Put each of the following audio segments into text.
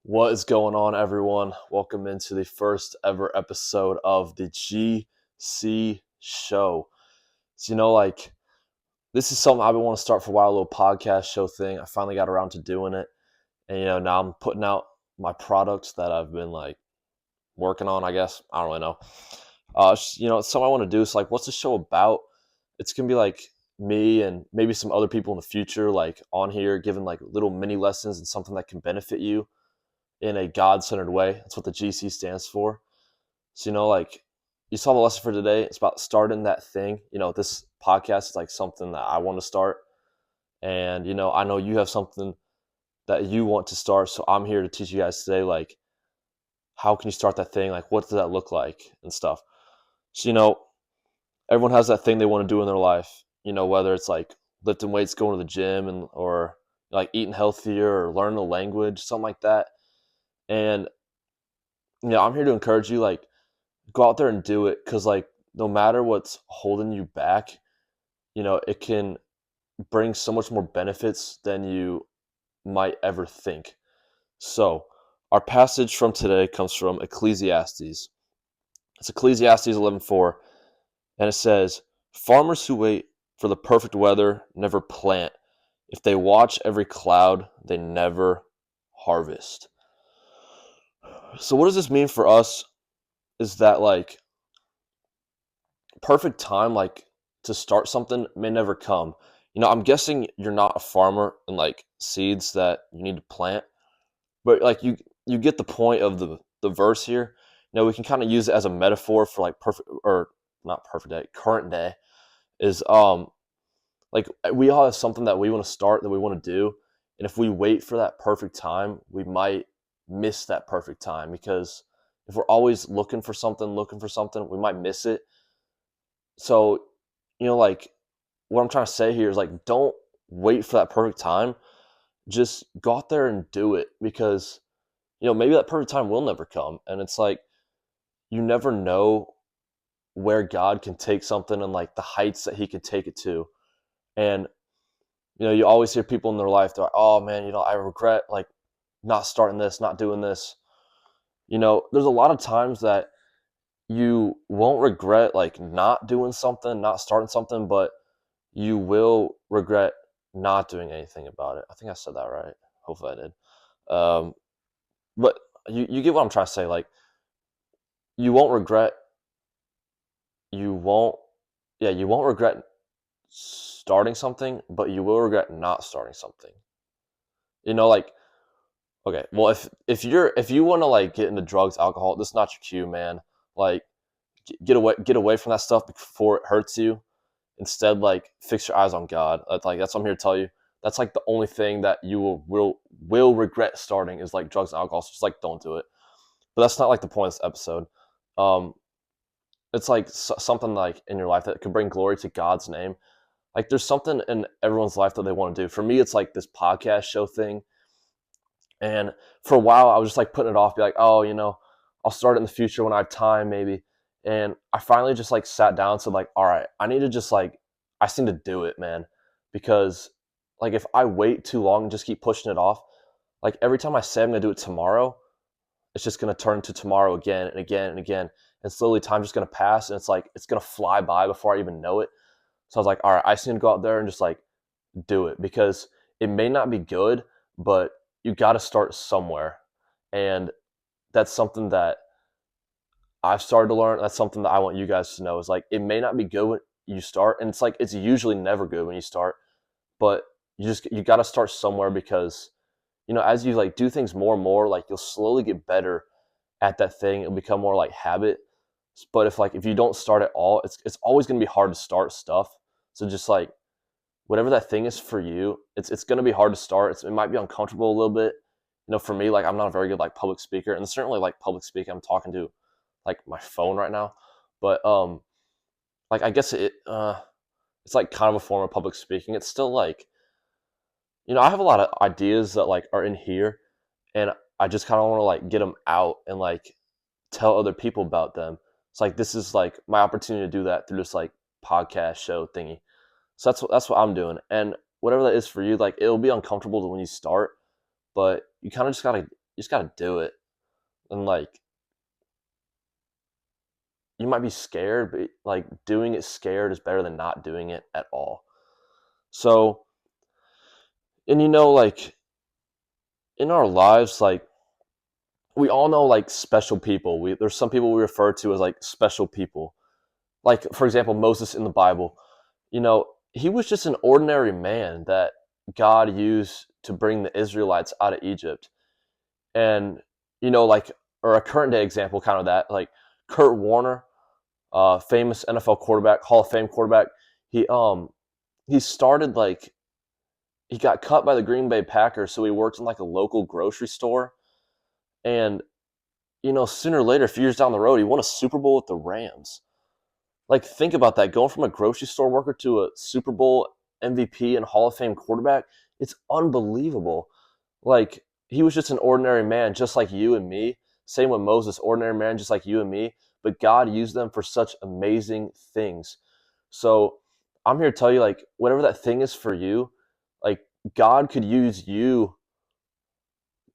What is going on, everyone? Welcome into the first ever episode of the GC Show. So, this is something I've been wanting to start for a while, a little podcast show thing. I finally got around to doing it. And, now I'm putting out my products that I've been, working on, I guess. I don't really know. It's something I want to do. So, what's the show about? It's going to be, me and maybe some other people in the future, on here, giving, little mini lessons and something that can benefit you in a God-centered way. That's what the GC stands for. So, you saw the lesson for today. It's about starting that thing. This podcast is something that I want to start. And, I know you have something that you want to start. So I'm here to teach you guys today, how can you start that thing? What does that look like and stuff? So, everyone has that thing they want to do in their life, whether it's lifting weights, going to the gym or eating healthier or learning a language, something like that. And I'm here to encourage you, go out there and do it, because no matter what's holding you back, it can bring so much more benefits than you might ever think. So our passage from today comes from Ecclesiastes. It's Ecclesiastes 11:4, and it says, "Farmers who wait for the perfect weather never plant. If they watch every cloud, they never harvest." So what does this mean for us? Is that perfect time to start something may never come. I'm guessing you're not a farmer and seeds that you need to plant, but you get the point of the verse here. We can kind of use it as a metaphor for perfect, or not perfect day, current day is we all have something that we want to start, that we want to do, and if we wait for that perfect time, we might miss that perfect time, because if we're always looking for something, we might miss it. So, what I'm trying to say here is don't wait for that perfect time. Just go out there and do it, because, maybe that perfect time will never come. And it's you never know where God can take something and the heights that he can take it to. And, you always hear people in their life, they're like, oh man, I regret not starting this, not doing this. There's a lot of times that you won't regret not doing something, not starting something, but you will regret not doing anything about it. I think I said that right. Hopefully I did. But you get what I'm trying to say. You won't regret. You won't. Yeah, you won't regret starting something, but you will regret not starting something. Okay. Well, if you want to get into drugs, alcohol, this is not your cue, man. Get away from that stuff before it hurts you. Instead, fix your eyes on God. That's what I'm here to tell you. That's the only thing that you will regret starting is drugs and alcohol. So just don't do it. But that's not the point of this episode. It's something in your life that could bring glory to God's name. There's something in everyone's life that they want to do. For me, it's this podcast show thing. And for a while, I was just putting it off, be oh, I'll start it in the future when I have time, maybe. And I finally just sat down and said all right, I need to just I just need to do it, man. Because if I wait too long and just keep pushing it off, every time I say I'm gonna do it tomorrow, it's just gonna turn to tomorrow again and again and again. And slowly time's just gonna pass, and it's gonna fly by before I even know it. So I was all right, I just need to go out there and just do it, because it may not be good, but you gotta start somewhere. And that's something that I've started to learn. That's something that I want you guys to know is it may not be good when you start, and it's usually never good when you start, but you got to start somewhere, because as you do things more and more, you'll slowly get better at that thing. It'll become more habit. But if you don't start at all, it's always going to be hard to start stuff. So just whatever that thing is for you, it's going to be hard to start. It might be uncomfortable a little bit. For me, I'm not a very good public speaker, and certainly public speaking, I'm talking to my phone right now, but I guess it's kind of a form of public speaking. It's still I have a lot of ideas that are in here, and I just kind of want to get them out and tell other people about them. It's this is my opportunity to do that through this podcast show thingy. So that's what I'm doing. And whatever that is for you, it'll be uncomfortable when you start, but you kind of just gotta you just got to do it. And like, you might be scared, but like doing it scared is better than not doing it at all. So, and like in our lives, like we all know like special people. There's some people we refer to as like special people. Like for example, Moses in the Bible. He was just an ordinary man that God used to bring the Israelites out of Egypt. And like, or a current day example kind of that, like Kurt Warner, famous NFL quarterback, Hall of Fame quarterback. He started like, he got cut by the Green Bay Packers, so he worked in like a local grocery store. And sooner or later, a few years down the road, he won a Super Bowl with the Rams. Like, think about that. Going from a grocery store worker to a Super Bowl MVP and Hall of Fame quarterback, it's unbelievable. Like, he was just an ordinary man, just like you and me. Same with Moses, ordinary man, just like you and me. But God used them for such amazing things. So I'm here to tell you, like, whatever that thing is for you, like, God could use you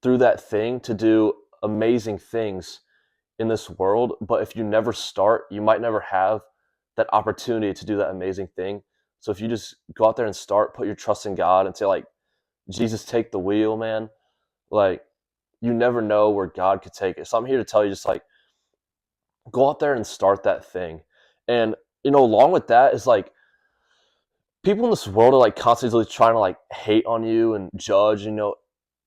through that thing to do amazing things in this world. But if you never start, you might never have that opportunity to do that amazing thing. So if you just go out there and start, put your trust in God and say, like, Jesus, take the wheel, man. Like, you never know where God could take it. So I'm here to tell you, just like, go out there and start that thing. And, along with that is like, people in this world are like constantly trying to like hate on you and judge.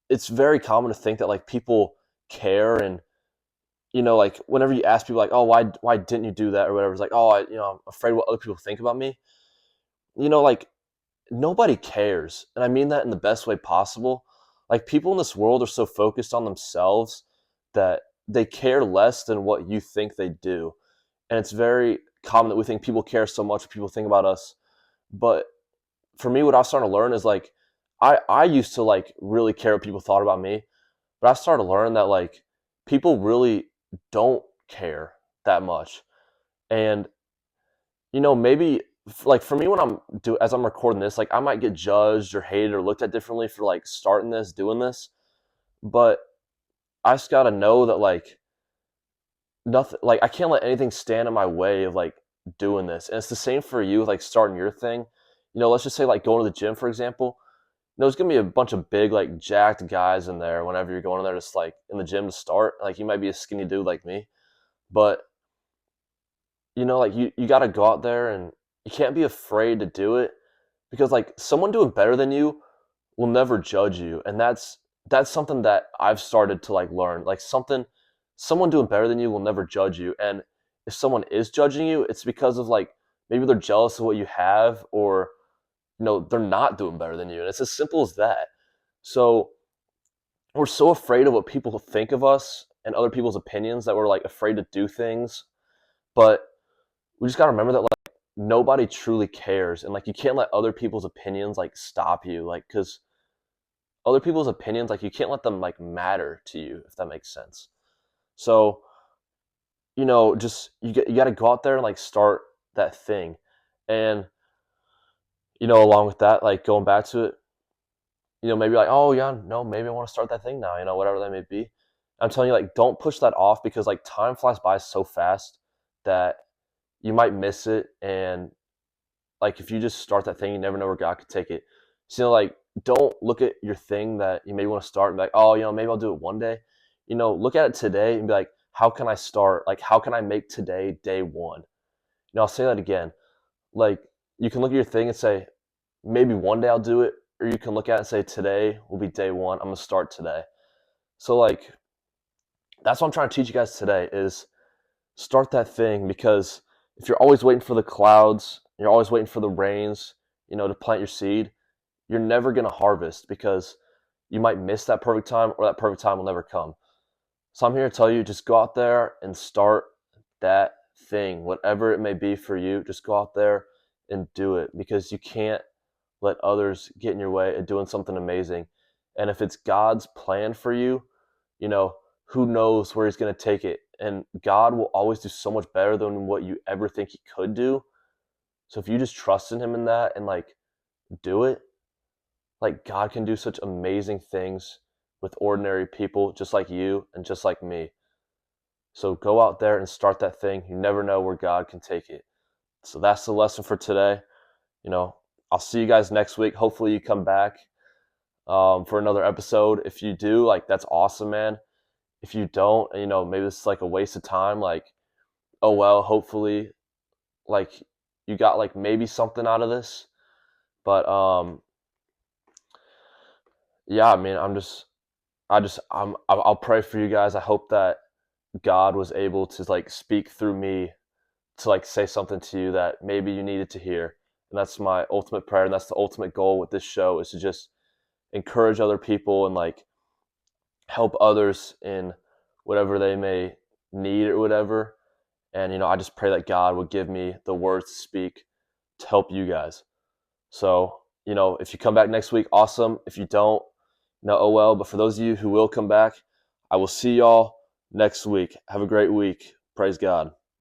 It's very common to think that like people care. And like whenever you ask people like, oh, why didn't you do that or whatever, it's like, oh, I'm afraid what other people think about me. Like, nobody cares, and I mean that in the best way possible. Like, people in this world are so focused on themselves that they care less than what you think they do. And it's very common that we think people care so much what people think about us. But for me, what I was starting to learn is like, I used to like really care what people thought about me, but I started to learn that like people really don't care that much. And maybe like for me, when as I'm recording this, like I might get judged or hated or looked at differently for like starting this, doing this. But I just gotta know that like nothing, like I can't let anything stand in my way of like doing this. And it's the same for you, like starting your thing. Let's just say like going to the gym, for example. There's gonna be a bunch of big, like jacked guys in there whenever you're going in there, just like in the gym to start. Like you might be a skinny dude like me, but like you got to go out there and you can't be afraid to do it, because like someone doing better than you will never judge you. And that's something that I've started to like learn. Like someone doing better than you will never judge you. And if someone is judging you, it's because of like maybe they're jealous of what you have, or they're not doing better than you. And it's as simple as that. So we're so afraid of what people think of us and other people's opinions that we're like afraid to do things. But we just got to remember that like nobody truly cares, and like you can't let other people's opinions like stop you, like, because other people's opinions, like, you can't let them like matter to you, if that makes sense. So just you got to go out there and like start that thing. And along with that, like going back to it, maybe like, oh yeah, no, maybe I want to start that thing now, whatever that may be. I'm telling you, like, don't push that off, because like time flies by so fast that you might miss it. And like if you just start that thing, you never know where God could take it. So like, don't look at your thing that you maybe want to start and be like, oh, maybe I'll do it one day. Look at it today and be like, how can I start? Like, how can I make today day one? I'll say that again. Like, you can look at your thing and say, maybe one day I'll do it, or you can look at it and say, today will be day one. I'm gonna start today. So like, that's what I'm trying to teach you guys today is start that thing. Because if you're always waiting for the clouds, you're always waiting for the rains, to plant your seed, you're never going to harvest, because you might miss that perfect time, or that perfect time will never come. So I'm here to tell you, just go out there and start that thing, whatever it may be for you. Just go out there and do it, because you can't let others get in your way of doing something amazing. And if it's God's plan for you, who knows where he's going to take it. And God will always do so much better than what you ever think he could do. So if you just trust in him in that and like do it, like God can do such amazing things with ordinary people just like you and just like me. So go out there and start that thing. You never know where God can take it. So that's the lesson for today. I'll see you guys next week. Hopefully you come back for another episode. If you do, like, that's awesome, man. If you don't, maybe this is like a waste of time. Like, oh well, hopefully, like, you got like maybe something out of this. But yeah, I mean, I'll pray for you guys. I hope that God was able to like speak through me to like say something to you that maybe you needed to hear. And that's my ultimate prayer, and that's the ultimate goal with this show, is to just encourage other people and like help others in whatever they may need or whatever. And I just pray that God would give me the words to speak to help you guys. So, if you come back next week, awesome. If you don't, oh well. But for those of you who will come back, I will see y'all next week. Have a great week. Praise God.